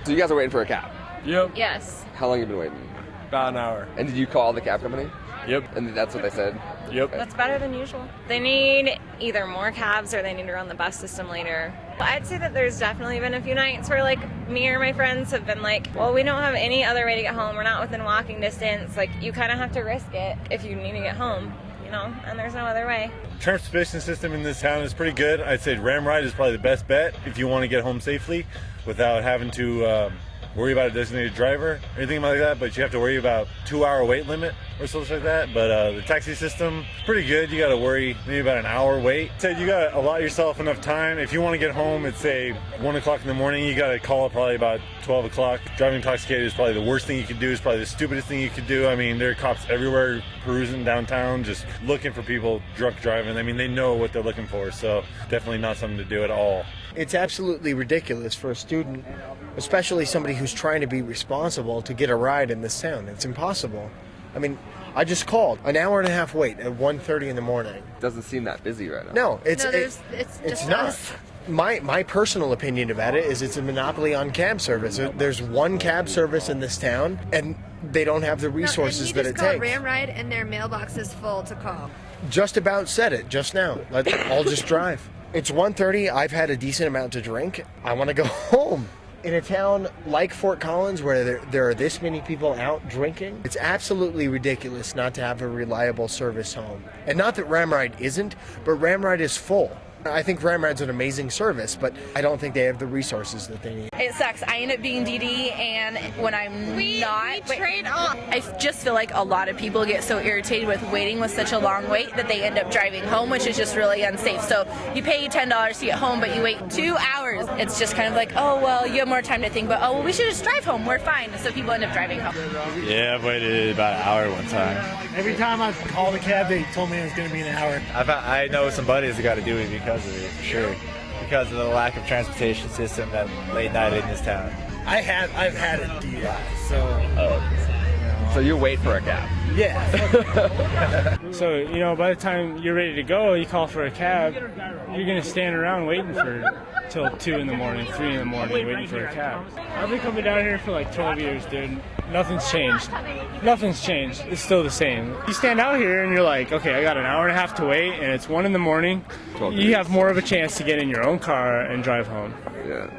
So you guys are waiting for a cab? Yep. Yes. How long have you been waiting? About an hour. And did you call the cab company? Yep. And that's what they said? Yep. That's better than usual. They need either more cabs or they need to run the bus system later. I'd say that there's definitely been a few nights where like me or my friends have been like, well, we don't have any other way to get home. We're not within walking distance. Like, you kind of have to risk it if you need to get home, you know, and there's no other way. Transportation system in this town is pretty good. I'd say Ramride is probably the best bet if you want to get home safely without having to worry about a designated driver or anything like that, but you have to worry about 2-hour wait limit or something like that. But the taxi system is pretty good. You got to worry maybe about an hour wait. Said you got to allot yourself enough time. If you want to get home at say 1 o'clock in the morning, you got to call probably about 12 o'clock. Driving intoxicated is probably the worst thing you could do. It's probably the stupidest thing you could do. I mean, there are cops everywhere perusing downtown, just looking for people drunk driving. I mean, they know what they're looking for, so definitely not something to do at all. It's absolutely ridiculous for a student, especially somebody who's trying to be responsible, to get a ride in this town. It's impossible. I mean, I just called. An hour and a half wait at 1:30 in the morning. Doesn't seem that busy right now. No, it's just not. us. My personal opinion about it is it's a monopoly on cab service. There's one cab service in this town, and they don't have the resources that it takes. Ramride, and their mailbox is full to call. Just about said it just now. I'll just drive. It's 1:30. I've had a decent amount to drink. I want to go home. In a town like Fort Collins, where there are this many people out drinking, it's absolutely ridiculous not to have a reliable service home. And not that Ramride isn't, but Ramride is full. I think Ramride's an amazing service, but I don't think they have the resources that they need. It sucks. I end up being DD, and when I'm We trade off. I just feel like a lot of people get so irritated with waiting with such a long wait that they end up driving home, which is just really unsafe. So you pay $10 to get home, but you wait 2 hours. It's just kind of like, oh, well, you have more time to think, but, oh, well, we should just drive home. We're fine. So people end up driving home. Yeah, I've waited about an hour one time. Every time I've called a cab, they told me it was going to be an hour. I know some buddies that got to do it because of it, for sure. Because of the lack of transportation system and late night in this town. I've had a DUI, so... So you wait for a cab? Yeah. So, you know, by the time you're ready to go, you call for a cab, you're going to stand around waiting till 2 in the morning, 3 in the morning, waiting for a cab. I've been coming down here for like 12 years, dude. Nothing's changed. Nothing's changed. It's still the same. You stand out here and you're like, okay, I got an hour and a half to wait, and it's 1 in the morning. You have more of a chance to get in your own car and drive home. Yeah.